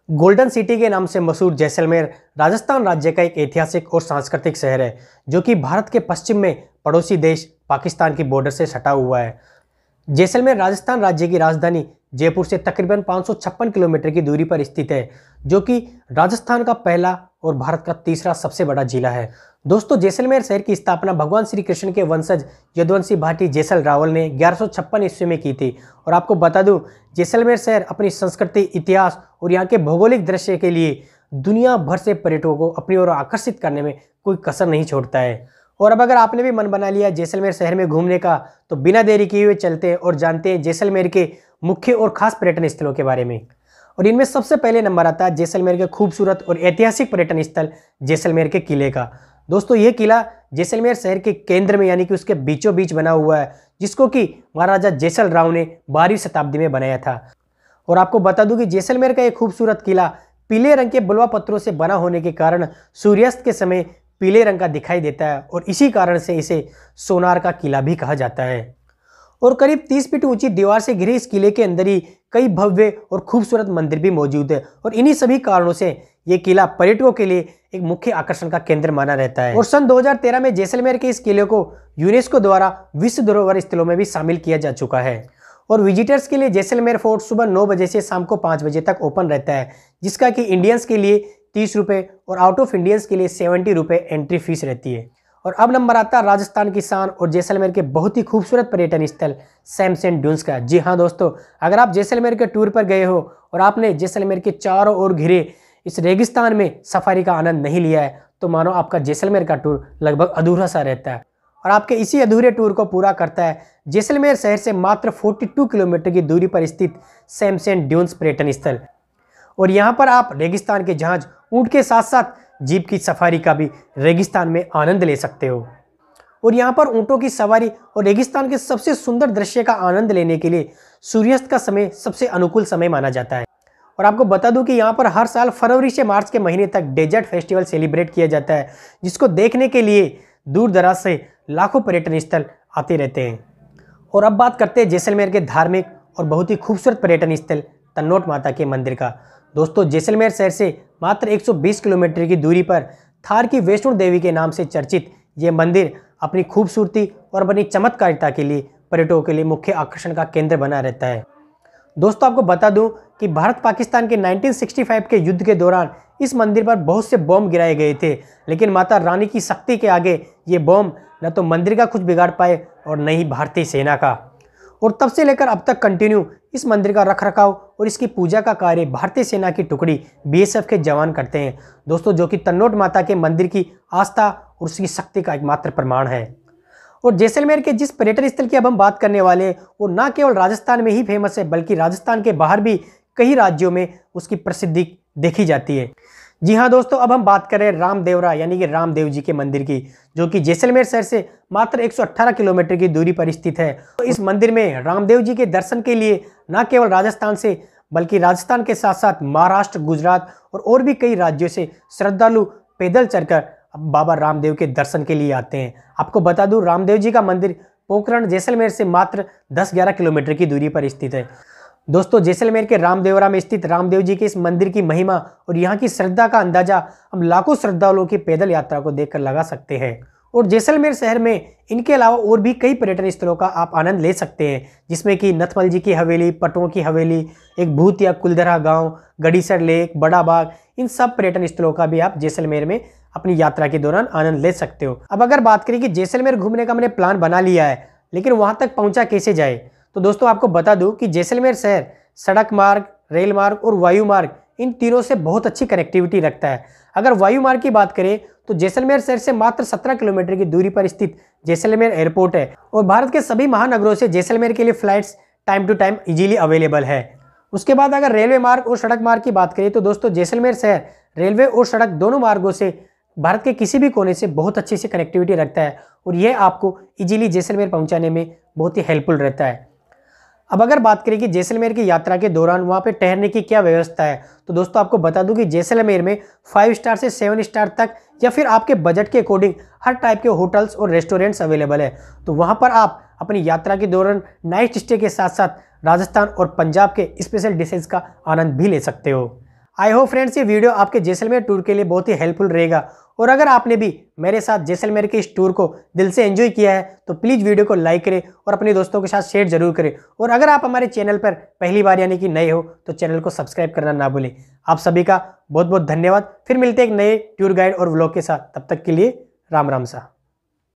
Golden city के नाम से मशहूर जैसलमेर राजस्थान राज्य का एक ऐतिहासिक और सांस्कृतिक शहर है जो कि भारत के पश्चिम में पड़ोसी देश पाकिस्तान की बॉर्डर से सटा हुआ है। जैसलमेर राजस्थान राज्य की राजधानी जयपुर से तकरीबन 556 किलोमीटर की दूरी पर स्थित है, जो कि राजस्थान का पहला और भारत का तीसरा सबसे बड़ा जिला है। दोस्तों, जैसलमेर शहर की स्थापना भगवान श्री कृष्ण के वंशज यदुवंशी भाटी जैसल रावल ने 1156 ईस्वी में की थी। और आपको बता दूं, जैसलमेर शहर अपनी संस्कृति, इतिहास और यहाँ के भौगोलिक दृश्य के लिए दुनिया भर से पर्यटकों को अपनी ओर आकर्षित करने में कोई कसर नहीं छोड़ता है। और अब अगर आपने भी मन बना लिया जैसलमेर शहर में घूमने का, तो बिना देरी किए हुए चलते हैं और जानते हैं जैसलमेर के मुख्य और खास पर्यटन स्थलों के बारे में। और इनमें सबसे पहले नंबर आता है जैसलमेर के खूबसूरत और ऐतिहासिक पर्यटन स्थल जैसलमेर के किले का। दोस्तों, यह किला जैसलमेर शहर के केंद्र में यानी कि उसके बीचों बीच बना हुआ है, जिसको कि महाराजा जैसल राव ने 12वीं शताब्दी में बनाया था। और आपको बता दूं कि जैसलमेर का एक खूबसूरत किला पीले रंग के बलुआ पत्थरों से बना होने के कारण सूर्यास्त के समय पीले रंग का दिखाई देता है और इसी कारण से इसे सोनार का किला भी कहा जाता है। और करीब 30 फीट ऊंची दीवार से घिरे इस किले के अंदर ही कई भव्य और खूबसूरत मंदिर भी मौजूद है। और इन्हीं सभी कारणों से ये किला पर्यटकों के लिए एक मुख्य आकर्षण का केंद्र माना रहता है। और सन 2013 में जैसलमेर के इस किले को यूनेस्को द्वारा विश्व धरोहर स्थलों में भी शामिल किया जा चुका है। और विजिटर्स के लिए जैसलमेर फोर्ट सुबह 9 बजे से शाम को 5 बजे तक ओपन रहता है, जिसका कि इंडियंस के लिए 30 रुपये और आउट ऑफ इंडियंस के लिए 70 रुपये एंट्री फीस रहती है। और अब नंबर आता है राजस्थान की शान और जैसलमेर के बहुत ही खूबसूरत पर्यटन स्थल सैमसंग ड्यून्स का। जी हाँ दोस्तों, अगर आप जैसलमेर के टूर पर गए हो और आपने जैसलमेर के चारों ओर घिरे इस रेगिस्तान में सफारी का आनंद नहीं लिया है, तो मानो आपका जैसलमेर का टूर लगभग अधूरा सा रहता है। और आपके इसी अधूरे टूर को पूरा करता है जैसलमेर शहर से मात्र 42 किलोमीटर की दूरी पर स्थित सैमसंग ड्यून्स पर्यटन स्थल। और यहाँ पर आप रेगिस्तान के जहाज, ऊंट के साथ साथ जीप की सफारी का भी रेगिस्तान में आनंद ले सकते हो। और यहाँ पर ऊंटों की सवारी और रेगिस्तान के सबसे सुंदर दृश्य का आनंद लेने के लिए सूर्यास्त का समय सबसे अनुकूल समय माना जाता है। और आपको बता दूं कि यहाँ पर हर साल फरवरी से मार्च के महीने तक डेजर्ट फेस्टिवल सेलिब्रेट किया जाता है, जिसको देखने के लिए दूर दराज से लाखों पर्यटन स्थल आते रहते हैं। और अब बात करते हैं जैसलमेर के धार्मिक और बहुत ही खूबसूरत पर्यटन स्थल तन्नोट माता के मंदिर का। दोस्तों, जैसलमेर शहर से मात्र 120 किलोमीटर की दूरी पर थार की वैष्णो देवी के नाम से चर्चित ये मंदिर अपनी खूबसूरती और अपनी चमत्कारिता के लिए पर्यटकों के लिए मुख्य आकर्षण का केंद्र बना रहता है। दोस्तों, आपको बता दूं कि भारत पाकिस्तान के 1965 के युद्ध के दौरान इस मंदिर पर बहुत से बॉम्ब गिराए गए थे, लेकिन माता रानी की शक्ति के आगे ये बॉम्ब न तो मंदिर का कुछ बिगाड़ पाए और न ही भारतीय सेना का। और तब से लेकर अब तक कंटिन्यू इस मंदिर का रखरखाव और इसकी पूजा का कार्य भारतीय सेना की टुकड़ी बीएसएफ के जवान करते हैं दोस्तों, जो कि तन्नोट माता के मंदिर की आस्था और उसकी शक्ति का एकमात्र प्रमाण है। और जैसलमेर के जिस पर्यटन स्थल की अब हम बात करने वाले हैं, वो न केवल राजस्थान में ही फेमस है, बल्कि राजस्थान के बाहर भी कई राज्यों में उसकी प्रसिद्धि देखी जाती है। जी हाँ दोस्तों, अब हम बात करें रामदेवरा यानी कि रामदेव जी के मंदिर की, जो कि जैसलमेर शहर से मात्र 118 किलोमीटर की दूरी पर स्थित है। तो इस मंदिर में रामदेव जी के दर्शन के लिए न केवल राजस्थान से, बल्कि राजस्थान के साथ साथ महाराष्ट्र, गुजरात और भी कई राज्यों से श्रद्धालु पैदल चलकर बाबा रामदेव के दर्शन के लिए आते हैं। आपको बता दूं, रामदेव जी का मंदिर पोखरण जैसलमेर से मात्र 10-11 किलोमीटर की दूरी पर स्थित है। दोस्तों, जैसलमेर के रामदेवरा में स्थित रामदेव जी के इस मंदिर की महिमा और यहाँ की श्रद्धा का अंदाजा हम लाखों श्रद्धालुओं की पैदल यात्रा को देखकर लगा सकते हैं। और जैसलमेर शहर में इनके अलावा और भी कई पर्यटन स्थलों का आप आनंद ले सकते हैं, जिसमें कि नथमल जी की हवेली, पटों की हवेली, एक भूत या कुलधरा गाँव, गड़ीसर लेक, बड़ा बाग, इन सब पर्यटन स्थलों का भी आप जैसलमेर में अपनी यात्रा के दौरान आनंद ले सकते हो। अब अगर बात करें कि जैसलमेर घूमने का मैंने प्लान बना लिया है, लेकिन वहां तक पहुंचा कैसे जाए, तो दोस्तों आपको बता दूं कि जैसलमेर शहर सड़क मार्ग, रेल मार्ग और वायु मार्ग, इन तीनों से बहुत अच्छी कनेक्टिविटी रखता है। अगर वायु मार्ग की बात करें तो जैसलमेर शहर से मात्र 17 किलोमीटर की दूरी पर स्थित जैसलमेर एयरपोर्ट है और भारत के सभी महानगरों से जैसलमेर के लिए flights time to time easily available है। उसके बाद अगर रेलवे मार्ग और सड़क मार्ग की बात करें तो दोस्तों जैसलमेर शहर रेलवे और सड़क दोनों मार्गों से भारत के किसी भी कोने से बहुत अच्छी सी कनेक्टिविटी रखता है और यह आपको इजीली जैसलमेर पहुंचाने में बहुत ही हेल्पफुल रहता है। अब अगर बात करें कि जैसलमेर की यात्रा के दौरान वहाँ पे ठहरने की क्या व्यवस्था है, तो दोस्तों आपको बता दूं कि जैसलमेर में 5 स्टार से 7 स्टार तक या फिर आपके बजट के अकॉर्डिंग हर टाइप के होटल्स और रेस्टोरेंट्स अवेलेबल है। तो वहाँ पर आप अपनी यात्रा के दौरान नाइट स्टे के साथ साथ राजस्थान और पंजाब के स्पेशल डिशेज का आनंद भी ले सकते हो। आई होप फ्रेंड्स ये वीडियो आपके जैसलमेर टूर के लिए बहुत ही हेल्पफुल रहेगा। और अगर आपने भी मेरे साथ जैसलमेर के इस टूर को दिल से एंजॉय किया है तो प्लीज़ वीडियो को लाइक करें और अपने दोस्तों के साथ शेयर जरूर करें। और अगर आप हमारे चैनल पर पहली बार यानी कि नए हो तो चैनल को सब्सक्राइब करना ना भूलें। आप सभी का बहुत बहुत धन्यवाद। फिर मिलते हैं एक नए टूर गाइड और व्लॉग के साथ। तब तक के लिए राम राम सा।